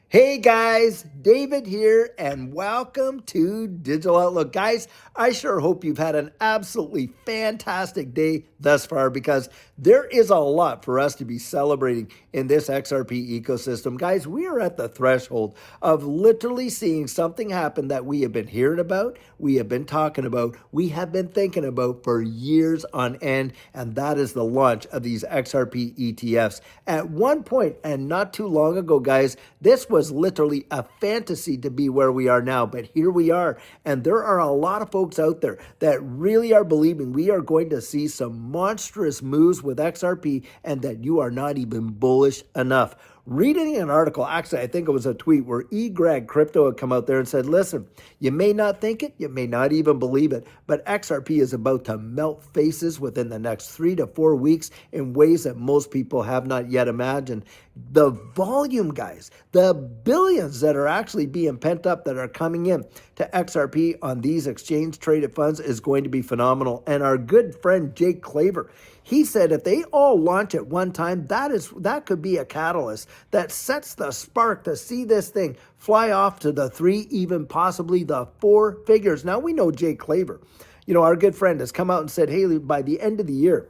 Hey guys, David here, and welcome to Digital Outlook. Guys, I sure hope you've had an absolutely fantastic day thus far because there is a lot for us to be celebrating in this XRP ecosystem. Guys, we are at the threshold of literally seeing something happen that we have been hearing about, we have been talking about, we have been thinking about for years on end, and that is the launch of these XRP ETFs. At one point, and not too long ago, guys, this was literally a fantasy to be where we are now, but here we are. And there are a lot of folks out there that really are believing we are going to see some monstrous moves with XRP and that you are not even bullish enough. Reading an article, actually, I think it was a tweet where Greg Crypto had come out there and said, listen, you may not think it, you may not even believe it, but XRP is about to melt faces within the next 3 to 4 weeks in ways that most people have not yet imagined. The volume, guys, the billions that are actually being pent up that are coming in to XRP on these exchange traded funds is going to be phenomenal. And our good friend Jake Claver, he said if they all launch at one time, that could be a catalyst that sets the spark to see this thing fly off to the 3, even possibly the 4 figures. Now we know Jake Claver, our good friend, has come out and said, hey, by the end of the year,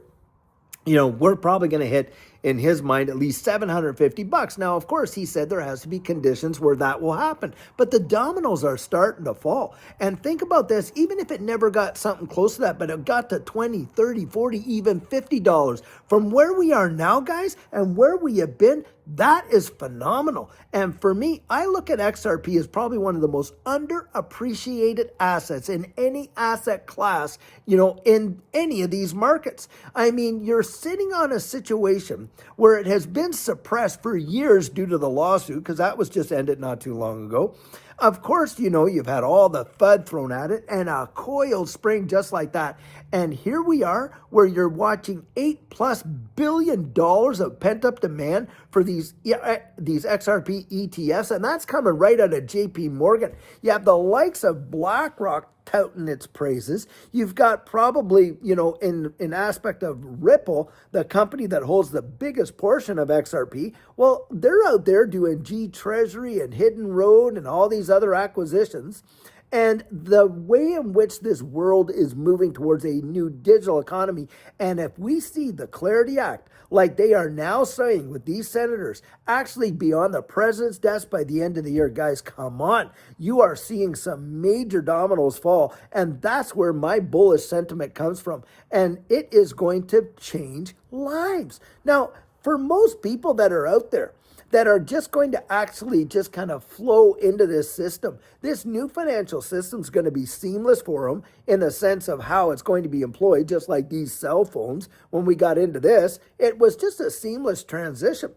we're probably going to hit, in his mind, at least $750. Now, of course, he said there has to be conditions where that will happen, but the dominoes are starting to fall. And think about this, even if it never got something close to that, but it got to $20, $30, $40, even $50 from where we are now, guys, and where we have been, that is phenomenal. And for me, I look at XRP as probably one of the most underappreciated assets in any asset class, in any of these markets. I mean, you're sitting on a situation where it has been suppressed for years due to the lawsuit, because that was just ended not too long ago. Of course, you've had all the FUD thrown at it and a coiled spring just like that. And here we are where you're watching $8+ billion of pent up demand for these XRP ETFs. And that's coming right out of JP Morgan. You have the likes of BlackRock touting its praises. You've got probably, in aspect of Ripple, the company that holds the biggest portion of XRP. Well, they're out there doing G Treasury and Hidden Road and all these other acquisitions. And the way in which this world is moving towards a new digital economy, and if we see the Clarity Act, like they are now saying with these senators, actually be on the president's desk by the end of the year, guys, come on. You are seeing some major dominoes fall, and that's where my bullish sentiment comes from. And it is going to change lives. Now, for most people that are out there, that are just going to actually just kind of flow into this system. This new financial system is going to be seamless for them in the sense of how it's going to be employed, just like these cell phones. When we got into this, it was just a seamless transition.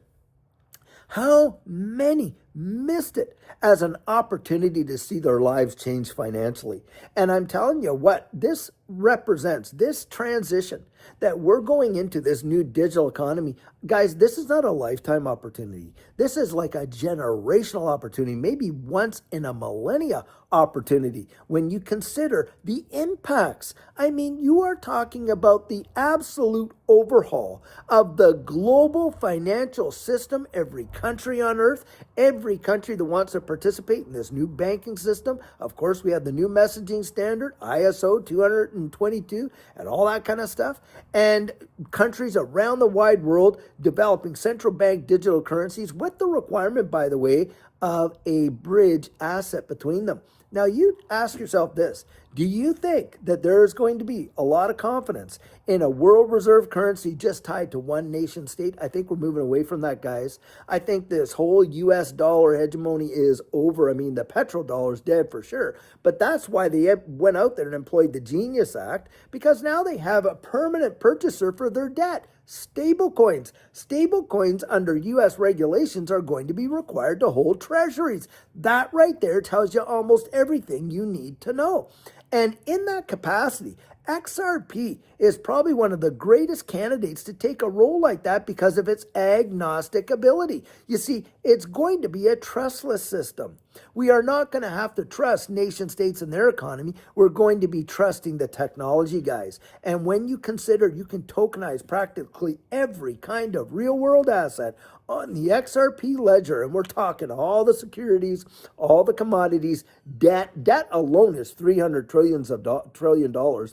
How many missed it as an opportunity to see their lives change financially? And I'm telling you what, this represents, this transition that we're going into this new digital economy. Guys, this is not a lifetime opportunity. This is like a generational opportunity, maybe once in a millennia opportunity when you consider the impacts. I mean, you are talking about the absolute overhaul of the global financial system, every country on earth, every country that wants to participate in this new banking system. Of course, we have the new messaging standard, ISO 222, and all that kind of stuff. And countries around the wide world developing central bank digital currencies with the requirement, by the way, of a bridge asset between them. Now, you ask yourself this. Do you think that there is going to be a lot of confidence in a world reserve currency just tied to one nation state? I think we're moving away from that, guys. I think this whole U.S. dollar hegemony is over. I mean, the petrodollar is dead for sure. But that's why they went out there and employed the Genius Act, because now they have a permanent purchaser for their debt. Stablecoins. Stablecoins under U.S. regulations are going to be required to hold treasuries. That right there tells you almost everything you need to know. And in that capacity, XRP is probably one of the greatest candidates to take a role like that because of its agnostic ability. You see, it's going to be a trustless system. We are not going to have to trust nation states and their economy. We're going to be trusting the technology guys. And when you consider you can tokenize practically every kind of real world asset on the XRP ledger, and we're talking all the securities, all the commodities, debt alone is $300 trillion.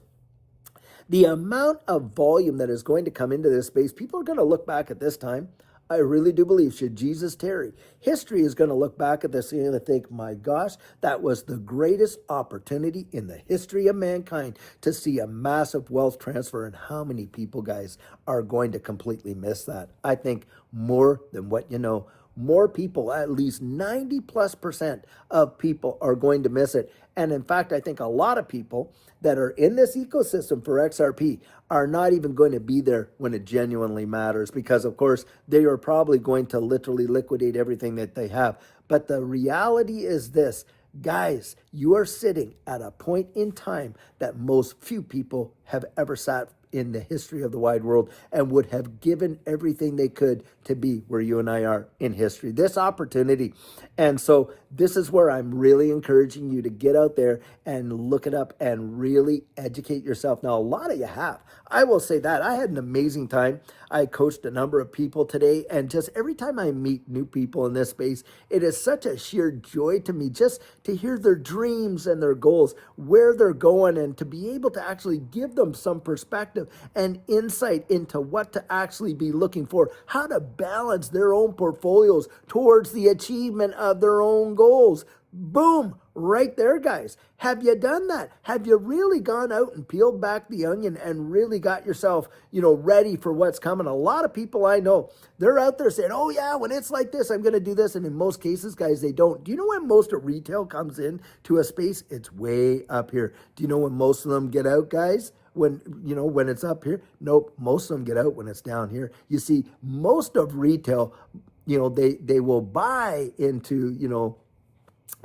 The amount of volume that is going to come into this space, people are going to look back at this time. I really do believe, should Jesus tarry, history is going to look back at this and think, my gosh, that was the greatest opportunity in the history of mankind to see a massive wealth transfer. And how many people, guys, are going to completely miss that? I think more than what you know. More people, at least 90+% of people are going to miss it. And in fact, I think a lot of people that are in this ecosystem for XRP are not even going to be there when it genuinely matters because, of course, they are probably going to literally liquidate everything that they have. But the reality is this. Guys, you are sitting at a point in time that most few people have ever sat in the history of the wide world and would have given everything they could to be where you and I are in history. This opportunity. And so this is where I'm really encouraging you to get out there and look it up and really educate yourself. Now, a lot of you have. I will say that. I had an amazing time. I coached a number of people today, and just every time I meet new people in this space, it is such a sheer joy to me just to hear their dreams and their goals, where they're going, and to be able to actually give them some perspective and insight into what to actually be looking for, how to balance their own portfolios towards the achievement of their own goals. Boom, right there, guys. Have you done that? Have you really gone out and peeled back the onion and really got yourself, ready for what's coming? A lot of people I know, they're out there saying, oh yeah, when it's like this, I'm going to do this. And in most cases, guys, they don't. Do you know when most of retail comes in to a space? It's way up here. Do you know when most of them get out, guys? When it's up here? Nope, most of them get out when it's down here. You see, most of retail, they will buy into,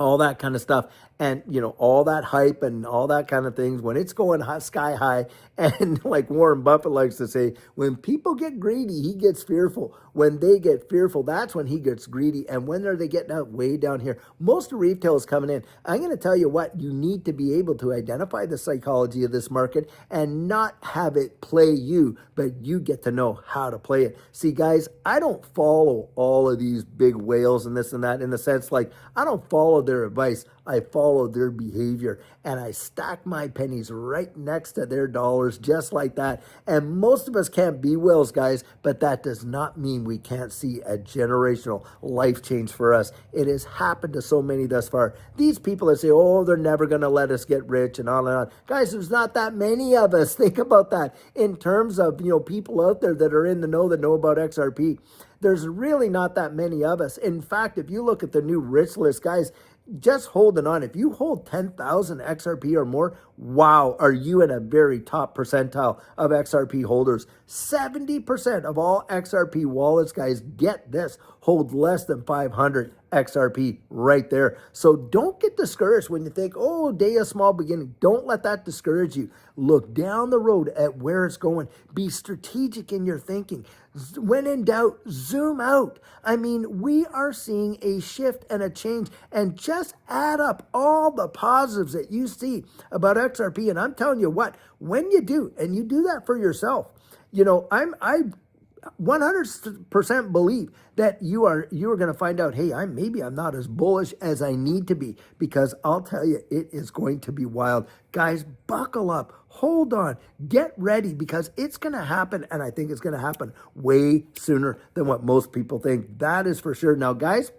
all that kind of stuff and, all that hype and all that kind of things when it's going sky high. And like Warren Buffett likes to say, when people get greedy, he gets fearful. When they get fearful, that's when he gets greedy. And when are they getting out? Way down here. Most of retail is coming in. I'm going to tell you what, you need to be able to identify the psychology of this market and not have it play you, but you get to know how to play it. See, guys, I don't follow all of these big whales and this and that in the sense like I don't follow their advice. I follow their behavior and I stack my pennies right next to their dollars just like that. And most of us can't be whales, guys, but that does not mean we can't see a generational life change for us. It has happened to so many thus far. These people that say, oh, they're never going to let us get rich and on and on. Guys, there's not that many of us. Think about that in terms of, people out there that are in the know that know about XRP. There's really not that many of us. In fact, if you look at the new rich list, guys, just holding on. If you hold 10,000 XRP or more, wow, are you in a very top percentile of XRP holders? 70% of all XRP wallets, guys, get this, hold less than 500 XRP right there. So don't get discouraged when you think, oh, day of small beginning. Don't let that discourage you. Look down the road at where it's going. Be strategic in your thinking. When in doubt, zoom out. I mean, we are seeing a shift and a change, and just add up all the positives that you see about XRP. And I'm telling you what, when you do, and you do that for yourself, I 100% believe that you are going to find out, hey, I'm not as bullish as I need to be, because I'll tell you, it is going to be wild. Guys, buckle up, hold on, get ready, because it's going to happen, and I think it's going to happen way sooner than what most people think. That is for sure. Now, guys,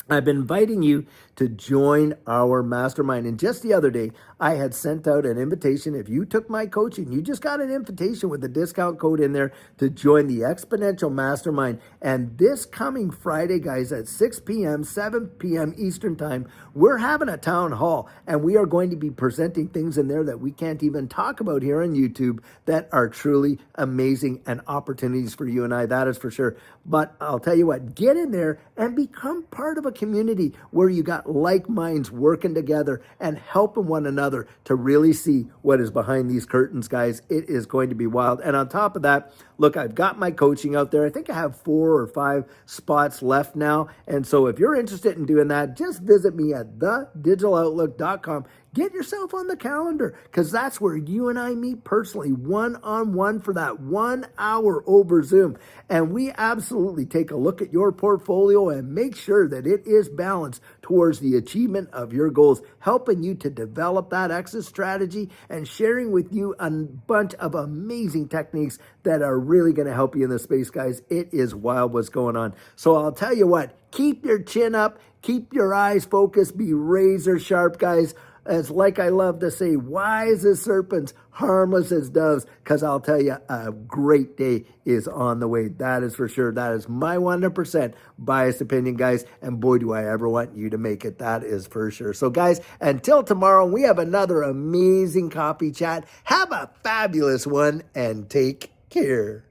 I've been inviting you to join our mastermind. And just the other day, I had sent out an invitation. If you took my coaching, you just got an invitation with the discount code in there to join the Exponential Mastermind. And this coming Friday, guys, at 6 p.m., 7 p.m. Eastern Time, we're having a town hall. And we are going to be presenting things in there that we can't even talk about here on YouTube that are truly amazing and opportunities for you and I. That is for sure. But I'll tell you what, get in there and become part of a a community where you got like minds working together and helping one another to really see what is behind these curtains, guys. It is going to be wild. And on top of that, look, I've got my coaching out there. I think I have 4 or 5 spots left now. And so if you're interested in doing that, just visit me at thedigital.outlook.com. Get yourself on the calendar, because that's where you and I meet personally, one-on-one, for that 1 hour over Zoom. And we absolutely take a look at your portfolio and make sure that it is balanced towards the achievement of your goals, helping you to develop that exit strategy and sharing with you a bunch of amazing techniques that are really going to help you in this space, guys. It is wild what's going on. So I'll tell you what, keep your chin up, keep your eyes focused, be razor sharp, guys. As like I love to say, wise as serpents, harmless as doves, because I'll tell you, a great day is on the way. That is for sure. That is my 100% biased opinion, guys. And boy, do I ever want you to make it. That is for sure. So guys, until tomorrow, we have another amazing coffee chat. Have a fabulous one and take care.